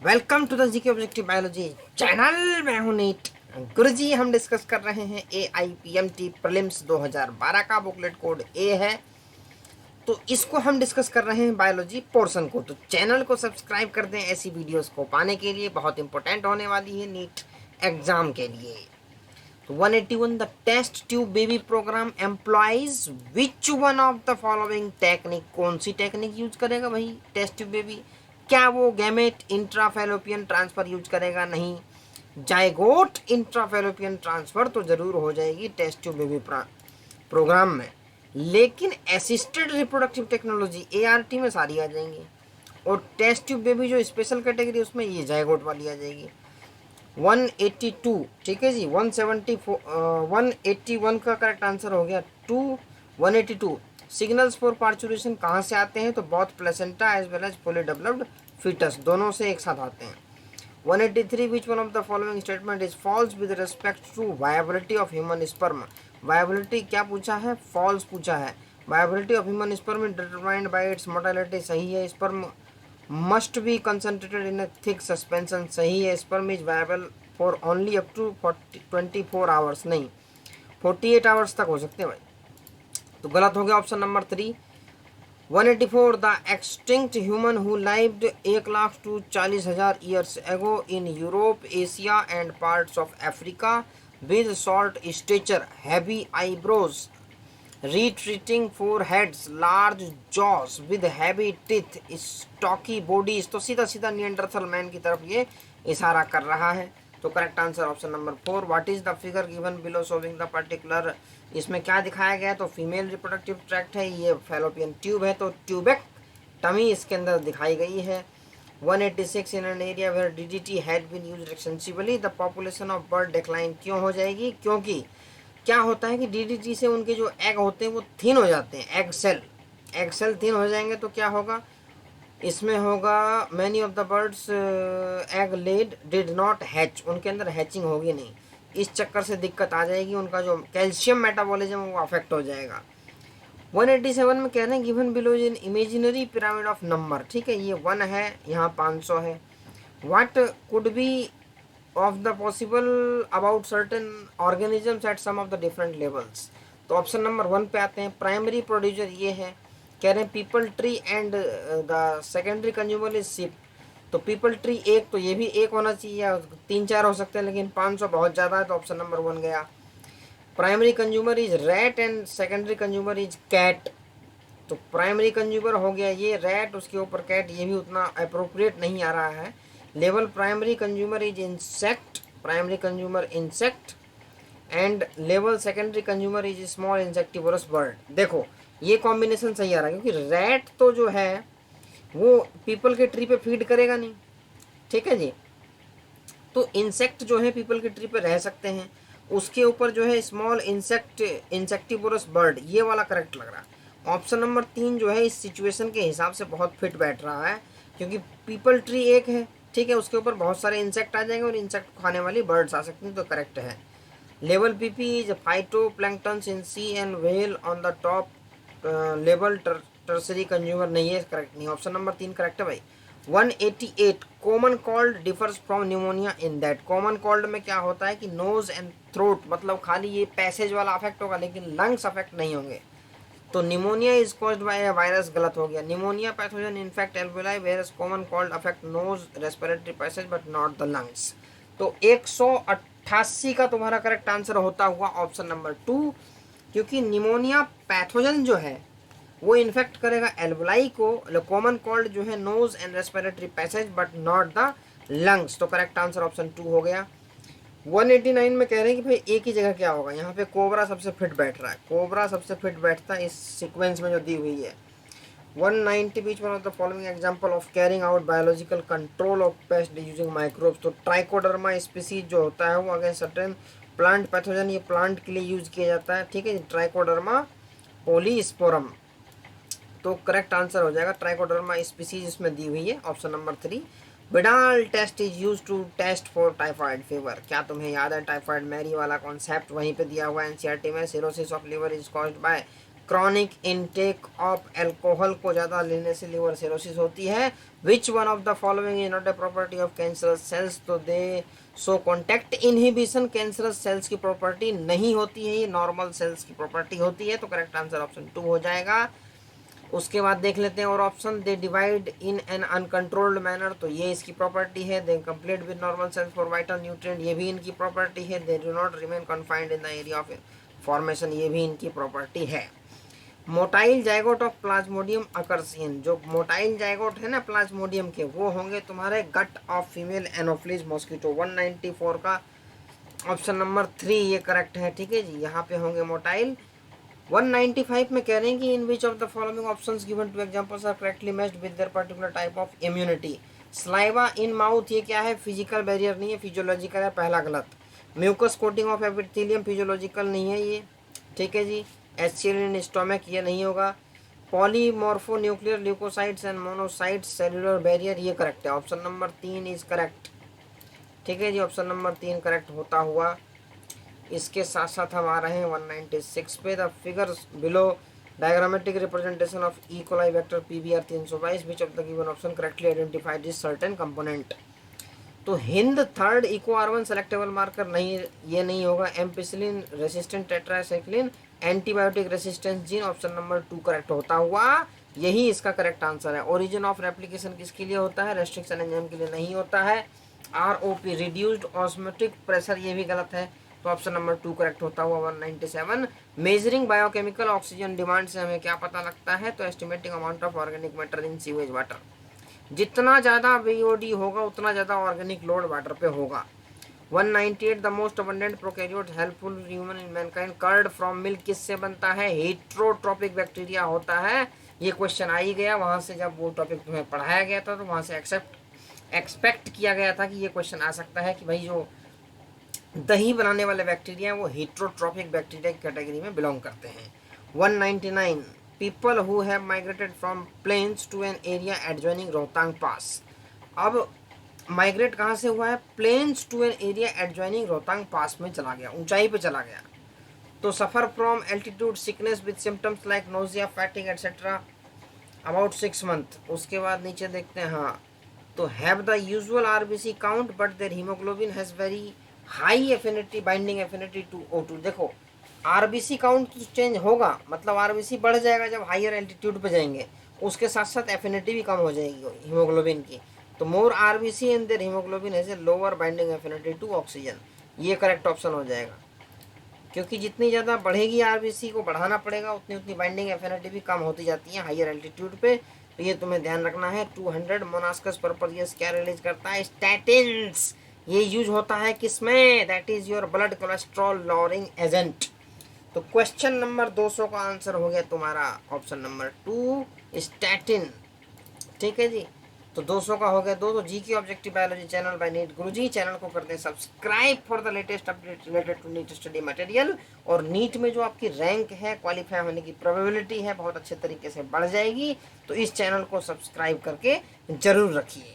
Welcome to the GK objective biology channel. मैं हूं NEET गुरुजी। हम डिस्कस कर रहे हैं AIPMT प्रीलिम्स 2012 का बुकलेट कोड ए है, तो इसको हम डिस्कस कर रहे हैं बायोलॉजी पोर्शन को। तो चैनल को सब्सक्राइब कर दें ऐसी वीडियोस को पाने के लिए, बहुत इंपॉर्टेंट होने वाली है नीट एग्जाम के लिए। तो 181 the test tube baby program employs which one of the following technique. कौन सी टेक्निक यूज करेगा भाई टेस्ट ट्यूब बेबी? क्या वो गैमेट इंट्राफेलोपियन ट्रांसफर यूज करेगा? नहीं। जाइगोट इंट्राफेलोपियन ट्रांसफर तो जरूर हो जाएगी टेस्ट ट्यूब बेबी प्रोग्राम में, लेकिन असिस्टेड रिप्रोडक्टिव टेक्नोलॉजी ART में सारी आ जाएंगी, और टेस्ट ट्यूब बेबी जो स्पेशल कैटेगरी उसमें ये जाइगोट वाली आ जाएगी। 182, ठीक है जी। 174 181 का करेक्ट आंसर हो गया 182। सिग्नल्स फॉर पार्चुरेशन कहाँ से आते हैं? तो both placenta as well as fully developed foetus, दोनों से एक साथ आते हैं। 183 which one of the following statement is false with respect to viability of human sperm. Viability क्या पूछा है? फॉल्स पूछा है। Viability of human sperm determined by its mortality, सही है। Sperm must be concentrated in a thick suspension, सही है। Sperm is viable for only up to 24 hours, नहीं 48 आवर्स तक हो सकते हैं भाई, तो गलत हो गया option number 3। 184 the extinct human who lived 1 lakh to 40,000 years ago in Europe, Asia and parts of Africa with short stature, heavy eyebrows, retreating foreheads, large jaws with heavy teeth, stocky bodies। तो सीधा सीधा Neanderthal man की तरफ ये इशारा कर रहा है। तो correct answer option number 4। What is the figure given below showing the particular. इसमें क्या दिखाया गया है? तो फीमेल रिप्रोडक्टिव ट्रैक्ट है, ये फैलोपियन ट्यूब है, तो ट्यूबेक टमी इसके अंदर दिखाई गई है। 186 in an area where DDT had been used extensively the population of bird decline. क्यों हो जाएगी? क्योंकि क्या होता है कि DDT से उनके जो एग होते हैं वो थिन हो जाते हैं, एग सेल थिन हो जाएंगे, तो क्या होगा इसमें? होगा many of the birds egg laid did not hatch, उनके अंदर हैचिंग होगी नहीं, इस चक्कर से दिक्कत आ जाएगी, उनका जो कैल्शियम मेटाबॉलिज्म वो अफेक्ट हो जाएगा। 187 में कह रहे हैं given below in imaginary pyramid of number, ठीक है, ये 1 है, यहाँ 500 है। What could be of the possible about certain organisms at some of the different levels. तो ऑप्शन नंबर 1 पे आते हैं। प्राइमरी प्रोड्यूसर ये है, कह रहे हैं people tree and the secondary consumer is ship. तो पीपल ट्री एक, तो ये भी एक होना चाहिए, या 3-4 हो सकते हैं, लेकिन 500 बहुत ज़्यादा है, तो ऑप्शन नंबर 1 गया। Primary consumer is rat and secondary consumer is cat. तो प्राइमरी कंज्यूमर हो गया ये रैट, उसके ऊपर कैट, ये भी उतना अप्रोप्रिएट नहीं आ रहा है level. Primary consumer is insect, primary consumer insect, and level secondary consumer is small insectivorous bird. देखो ये कॉम्बिनेशन सही आ रहा है, क्योंकि रैट तो जो है वो पीपल के ट्री पे फीड करेगा नहीं, ठीक है जी। तो इंसेक्ट जो है पीपल के ट्री पे रह सकते हैं, उसके ऊपर जो है स्मॉल इंसेक्ट इंसेक्टिवोरस बर्ड, ये वाला करेक्ट लग रहा है। ऑप्शन नंबर 3 जो है इस सिचुएशन के हिसाब से बहुत फिट बैठ रहा है, क्योंकि पीपल ट्री एक है, ठीक है, उसके ऊपर बहुत सारे इंसेक्ट आ जाएंगे और इंसेक्ट खाने वाली बर्ड्स आ सकती हैं, तो करेक्ट है। Level PP is phytoplanktons in sea and whale on the top level tertiary consumer, नहीं है, करेक्ट नहीं, ऑप्शन नंबर 3 करेक्ट है भाई। 188 common cold differs from pneumonia in that. Common cold में क्या होता है कि नोज एंड थ्रोट, मतलब खाली ये पैसेज वाला अफेक्ट होगा, लेकिन लंग्स अफेक्ट नहीं होंगे। तो pneumonia is caused by virus, गलत हो गया। Pneumonia pathogen infect alveoli whereas common cold affect nose respiratory passage but not the lungs. तो 188 का तुम्हारा करेक्ट आंसर होता हुआ ऑप्शन नंबर 2, क्योंकि निमोनिया पैथोजन जो है वो इन्फेक्ट करेगा एल्वलाई को, कॉमन कोल्ड जो है nose and respiratory passage but not the lungs. तो करेक्ट आंसर ऑप्शन 2 हो गया। 189 में कह रहे हैं कि भाई एक ही जगह क्या होगा, यहाँ पे कोबरा सबसे फिट बैठ रहा है, कोबरा सबसे फिट बैठता है इस सीक्वेंस में जो दी हुई है। 190 बीच one of the following example of carrying out biological control of pest using microbes. तो ट्राइकोडर्मा स्पीसीज जो होता है वो अगेंस्ट सर्टेन प्लांट पैथोजन, ये प्लांट के लिए यूज किया जाता है, ठीक है, ट्राइकोडर्मा पोलीस्पोरम। तो करेक्ट आंसर हो जाएगा ट्राइकोडर्मा स्पीसीज इसमें दी हुई है, option number 3। Widal test is use to test for typhoid fever. क्या तुम्हें याद है टाइफाइड मैरी वाला कॉन्सेप्ट? वहीं पे दिया हुआ है NCERT में। Cirrhosis of liver is caused bye chronic intake of alcohol को ज़्यादा लेने से लिवर सिरोसिस होती है। विच one of the following is not a property of cancerous cells, तो दे सो कॉन्टैक्ट इनहिबिशन कैंसरस सेल्स की प्रॉपर्टी नहीं होती है, ये नॉर्मल सेल्स की प्रॉपर्टी होती है। तो करेक्ट आंसर ऑप्शन 2 हो जाएगा। उसके बाद देख लेते हैं और option, they divide in an uncontrolled manner, तो ये इसकी प्रॉपर्टी है। They complete with normal sales for vital nutrient, ये भी इनकी प्रॉपर्टी है। They do not remain confined in the area of formation, ये भी इनकी प्रॉपर्टी है। मोटाइल जाइगोट ऑफ प्लाज्मोडियम अकर्सियन, जो मोटाइल जाइगोट है ना प्लाज्मोडियम के, वो होंगे तुम्हारे gut of female anopheles mosquito. 194 का ऑप्शन नंबर 3 ये करेक्ट है, ठीक है जी, यहाँ पे होंगे मोटाइल। 195 में कह रहे हैं कि in which of the following options given two examples are correctly matched with their particular type of immunity. Saliva in mouth, ये क्या है, फिजिकल बैरियर नहीं है, फिजियोलॉजिकल है, पहला गलत। Mucus coating of epithelium, physiological नहीं है ये, ठीक है जी। एचसीएल इन स्टोमक, ये नहीं होगा। Polymorphonuclear leukocytes and monocytes cellular barrier, ये करेक्ट है। ऑप्शन नंबर 3 इज करेक्ट, ठीक है जी, ऑप्शन नंबर 3 करेक्ट होता हुआ। इसके साथ साथ हम आ रहे हैं 196 पे। The figures below diagrammatic representation of E coli vector PBR 322, which of the given option correctly identified this certain component. तो Hind third Eco R one selectable marker नहीं, ये नहीं होगा। Ampicillin resistant tetracycline antibiotic resistance gene, option number 2 correct होता हुआ, यही इसका correct answer है। ओरिजिन ऑफ रेप्लिकेशन किसके लिए होता है, रेस्ट्रिक्शन एंजाइम के लिए नहीं होता है। आरओपी रिड्यूस्ड ऑस्मोटिक प्रेशर, ये भी गलत है, तो ऑप्शन नंबर 2 करेक्ट होता हुआ। 197 मेजरिंग बायोकेमिकल ऑक्सीजन डिमांड से हमें क्या पता लगता है, तो estimating amount of organic matter in sewage water, जितना ज़्यादा बीओडी होगा उतना ज़्यादा ऑर्गेनिक लोड वाटर पे होगा। 198 the most abundant prokaryote helpful human in mankind, curd from milk किससे बनता है, हेट्रोट्रोपिक बैक्टीरिया होता है। ये क्वेश्चन आ ही गया वहाँ से, जब वो टॉपिक तुम्हें पढ़ाया गया था तो वहाँ से एक्सपेक्ट किया गया था कि ये क्वेश्चन आ सकता है कि भाई जो दही बनाने वाले बैक्टीरिया हैं वो हेट्रोट्रोपिक बैक्टीरिया की कैटेगरी में बिलोंग करते हैं। 199 people who have migrated from plains to an area adjoining Rohtang pass. अब माइग्रेट कहाँ से हुआ है, plains to an area adjoining Rohtang pass में चला गया, ऊंचाई पे चला गया। तो suffer from altitude sickness with symptoms like nausea fatigue etcetera about 6 month. उसके बाद नीचे देखते हैं, हाँ, तो have the usual RBC count but their haemoglobin has very high affinity binding affinity to O2। देखो आरबीसी काउंट तो चेंज होगा, मतलब आरबीसी बढ़ जाएगा जब हायर एल्टीट्यूड पे जाएंगे, उसके साथ साथ एफिनिटी भी कम हो जाएगी हीमोग्लोबिन की। तो more RBC and their haemoglobin has a lower binding affinity to oxygen, ये करेक्ट ऑप्शन हो जाएगा, क्योंकि जितनी ज़्यादा बढ़ेगी आरबीसी को बढ़ाना पड़ेगा, उतनी उतनी बाइंडिंग एफिनिटी भी कम होती जाती है हायर एल्टीट्यूड पे। तो ये तुम्हें ध्यान रखना है। 200 मोनास्कस पर्पस क्या रिलीज करता है, स्टैटिन्स, ये यूज होता है किसमें, that is your blood cholesterol lowering agent. तो क्वेश्चन नंबर 200 का आंसर हो गया तुम्हारा ऑप्शन नंबर 2 स्टैटिन, ठीक है जी। तो 200 का हो गया 2। तो जी की objective biology channel by NEET Guruji, channel को करते हैं subscribe for the latest update related to NEET study material. और नीट में जो आपकी रैंक है, क्वालिफाई होने की प्रोबेबिलिटी है, बहुत अच्छे तरीके से बढ़ जाएगी। तो इस चैनल को सब्सक्राइब करके जरूर रखिए।